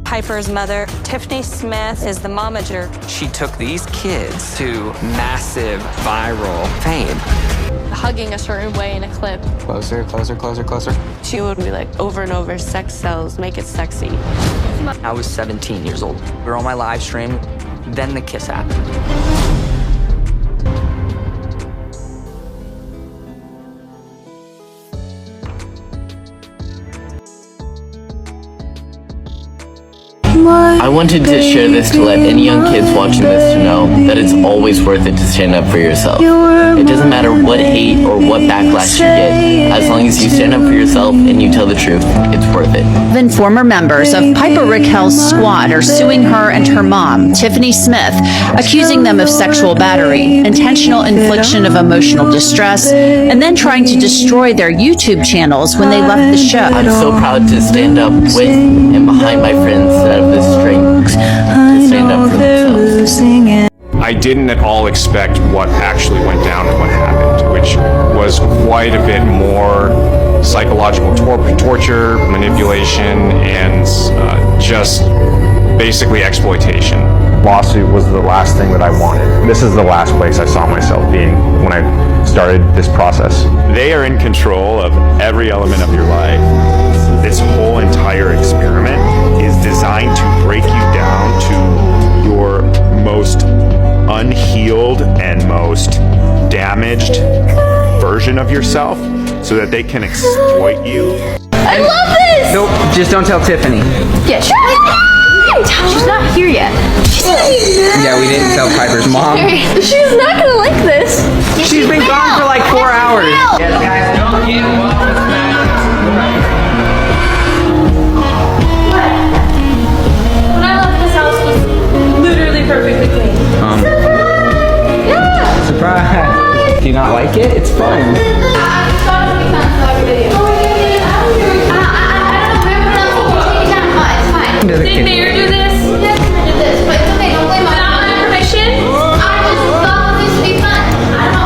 Piper's mother, Tiffany Smith, is the momager. She took these kids to massive viral fame. Hugging a certain way in a clip. Closer, closer, closer, closer. She would be like, over and over, sex sells, make it sexy. I was 17 years old. We were on my live stream, then the kiss happened. I wanted to share this to let any young kids watching this to know that it's always worth it to stand up for yourself. It doesn't matter what hate or what backlash you get, as long as you stand up for yourself and you tell the truth, it's worth it. Even former members of Piper Rockelle's squad are suing her and her mom, Tiffany Smith, accusing them of sexual battery, intentional infliction of emotional distress, and then trying to destroy their YouTube channels when they left the show. I'm so proud to stand up with and behind my friends that have the strength to stand up for themselves. I didn't at all expect what actually went down and what happened, which was quite a bit more psychological torture, manipulation, and just basically exploitation. Lawsuit was the last thing that I wanted. This is the last place I saw myself being when I started this process. They are in control of every element of your life. This whole entire experiment is designed to break you down to your most unhealed and most damaged version of yourself so that they can exploit you. I love this! Nope, just don't tell Tiffany. Yeah, she's not here yet. Yeah, we didn't tell Piper's mom. She's not gonna like this. She's been gone for like 4 hours. Yes, guys, don't get When I left this house, it was literally perfectly clean. Yeah! Surprise! Do you not like it? It's fun. I thought it would be fun to talk video. I don't know, everyone else will take it down. It's fine. Did Mayor do this? Yes, I did this, but it's okay, don't blame us. Without my permission? I just thought this would be fun. I don't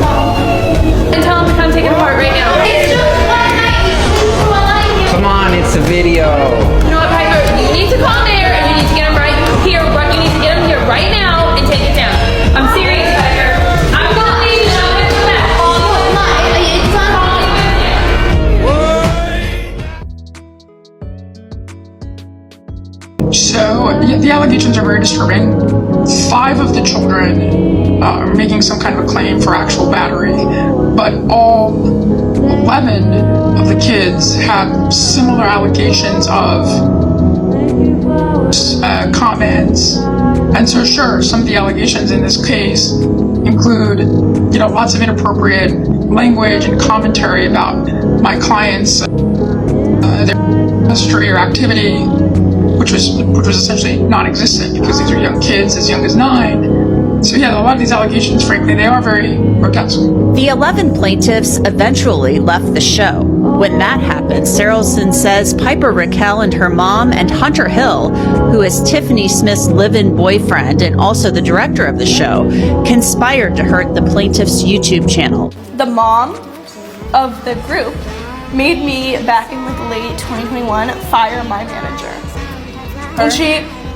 know. And tell him to come take it apart right now. It's just one night. It's one night. Come on, it's a video. You know what, Piper? You need to call Mayor and you need to get him right here. You need to get him here right now and take it down. I'm serious, Piper. I'm gonna leave and I'm gonna come back. It's not. So, the allegations are very disturbing. 5 of the children are making some kind of a claim for actual battery, but all 11 of the kids had similar allegations of comments. And so, sure, some of the allegations in this case include, lots of inappropriate language and commentary about my clients, their history or activity, which was essentially non-existent because these are young kids as young as 9. So yeah, a lot of these allegations, frankly, they are very grotesque. The 11 plaintiffs eventually left the show. When that happened, Sarelson says Piper Rockelle and her mom and Hunter Hill, who is Tiffany Smith's live-in boyfriend and also the director of the show, conspired to hurt the plaintiff's YouTube channel. The mom of the group made me, back in like late 2021, fire my manager.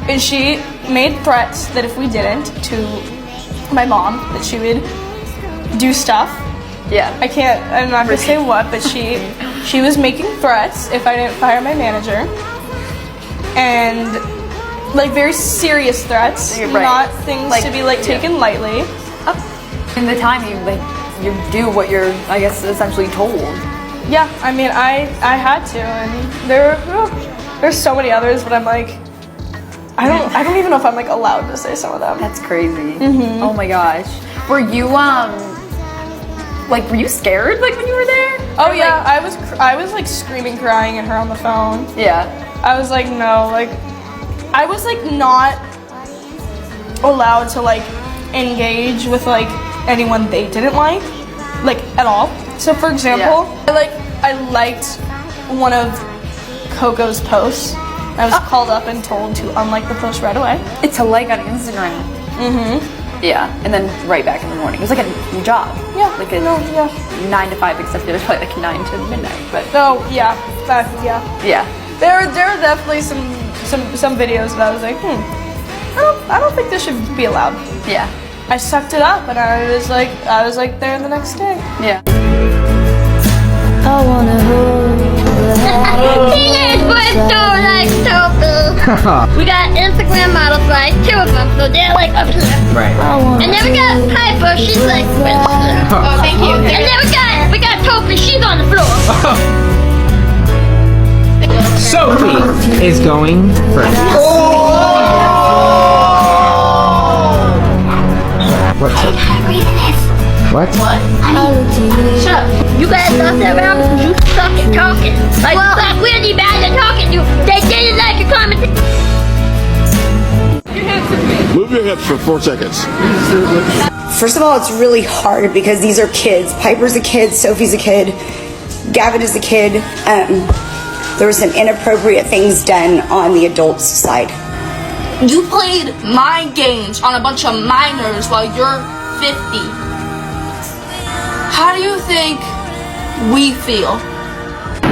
And she made threats that if we didn't, to my mom, that she would do stuff. Yeah. I'm not gonna say what, but she was making threats if I didn't fire my manager. And like very serious threats, Right. not things to be like taken lightly. In the time you do what you're, I guess, essentially told. Yeah, I mean, I had to, and there's so many others, but I'm like, I don't even know if I'm like allowed to say some of them. That's crazy. Oh my gosh. Were you were you scared like when you were there? Oh yeah, I was like screaming, crying at her on the phone. Yeah. I was like, no, like, I was like not allowed to like engage with like anyone they didn't like at all. So for example, I liked one of Coco's posts. I was called up and told to unlike the post right away. It's a like on Instagram. Yeah, and then right back in the morning. It was like a job. Yeah. Like a 9 to 5, except it was probably like 9 to midnight. But yeah. yeah. There are definitely some some videos that I was like, I don't think this should be allowed. Yeah. I sucked it up, and I was like there the next day. Yeah. I wanna hold Teenage boys don't like Sophie. We got Instagram models, right? 2 of them, so they're like up here. Right. And then we got Piper, she's like Oh, thank you. And then we got Sophie, she's on the floor. Sophie is going first. What? Shut up. You guys thought that around because you suck at talking. Like, you suck really bad at talking. They didn't like your comments. Move your hips for 4 seconds. First of all, it's really hard because these are kids. Piper's a kid, Sophie's a kid, Gavin is a kid. There were some inappropriate things done on the adults' side. You played mind games on a bunch of minors while you're 50. How do you think we feel?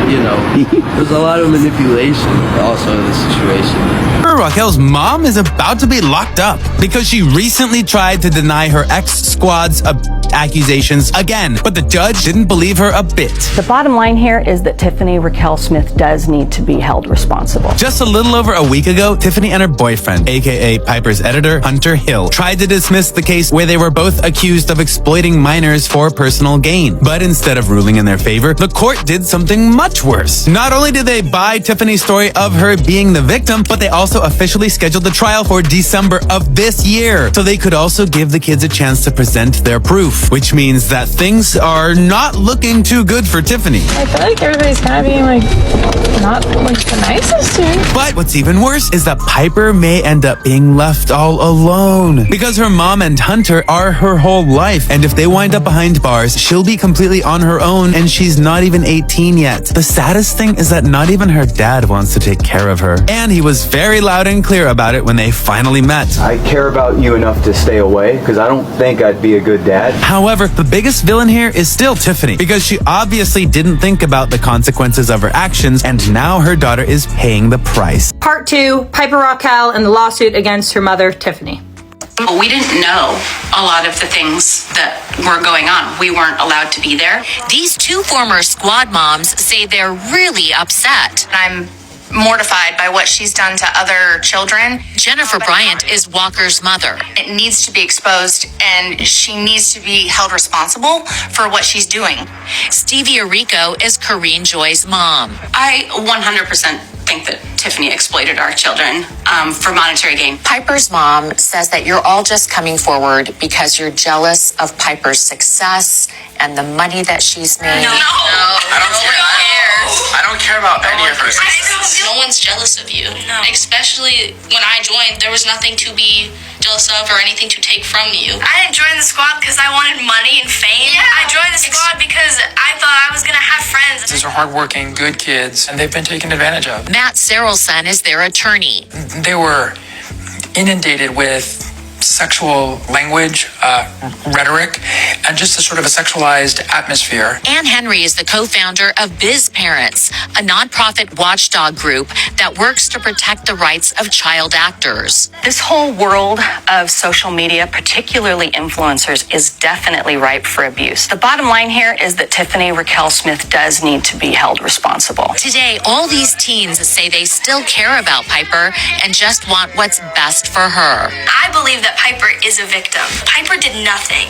You know, there's a lot of manipulation also in this situation. Rockelle's mom is about to be locked up because she recently tried to deny her ex-squad's accusations again, but the judge didn't believe her a bit. The bottom line here is that Tiffany Rockelle Smith does need to be held responsible. Just a little over a week ago, Tiffany and her boyfriend, aka Piper's editor, Hunter Hill, tried to dismiss the case where they were both accused of exploiting minors for personal gain. But instead of ruling in their favor, the court did something much worse. Not only did they buy Tiffany's story of her being the victim, but they also officially scheduled the trial for December of this year, so they could also give the kids a chance to present their proof, which means that things are not looking too good for Tiffany. I feel like everybody's kind of being like, not like the nicest here. But what's even worse is that Piper may end up being left all alone because her mom and Hunter are her whole life, and if they wind up behind bars, she'll be completely on her own, and she's not even 18 yet. The saddest thing is that not even her dad wants to take care of her, and he was very loud and clear about it when they finally met. I care about you enough to stay away because I don't think I'd be a good dad. However, the biggest villain here is still Tiffany because she obviously didn't think about the consequences of her actions, and now her daughter is paying the price. Part 2, Piper Rockelle and the lawsuit against her mother, Tiffany. We didn't know a lot of the things that were going on. We weren't allowed to be there. These 2 former squad moms say they're really upset. I'm mortified by what she's done to other children. Jennifer Bryant is Walker's mother. It needs to be exposed, and she needs to be held responsible for what she's doing. Stevie Rico is Corrine Joy's mom. I 100% think that Tiffany exploited our children for monetary gain. Piper's mom says that you're all just coming forward because you're jealous of Piper's success and the money that she's made. No. I don't care about any of her success. No one's jealous of you. No. Especially when I joined, there was nothing to be jealous of or anything to take from you. I didn't join the squad because I wanted money and fame. Yeah. I joined the squad because I thought I was going to have friends. These are hardworking, good kids, and they've been taken advantage of. Matt Sarelson is their attorney. They were inundated with sexual language, rhetoric, and just a sort of a sexualized atmosphere. Ann Henry is the co-founder of Biz Parents, a nonprofit watchdog group that works to protect the rights of child actors. This whole world of social media, particularly influencers, is definitely ripe for abuse. The bottom line here is that Tiffany Rockelle Smith does need to be held responsible. Today, all these teens say they still care about Piper and just want what's best for her. I believe that Piper is a victim. Piper did nothing.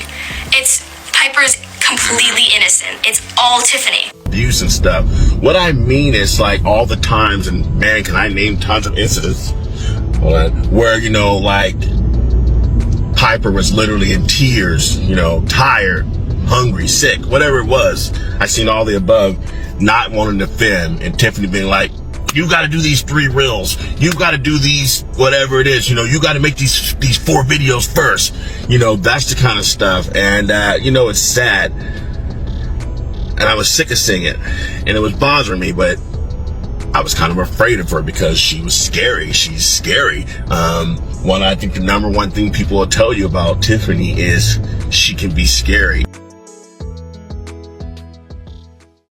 Piper's completely innocent. It's all Tiffany. Abuse and stuff. What I mean is like all the times, and man, can I name tons of incidents where, you know, like Piper was literally in tears, you know, tired, hungry, sick, whatever it was. I seen all the above, not wanting to film, and Tiffany being like, you got to do these 3 reels. You got to do these, whatever it is. You know, you got to make these 4 videos first. You know, that's the kind of stuff. And, you know, it's sad. And I was sick of seeing it. And it was bothering me, but I was kind of afraid of her because she was scary. She's scary. I think the #1 thing people will tell you about Tiffany is she can be scary.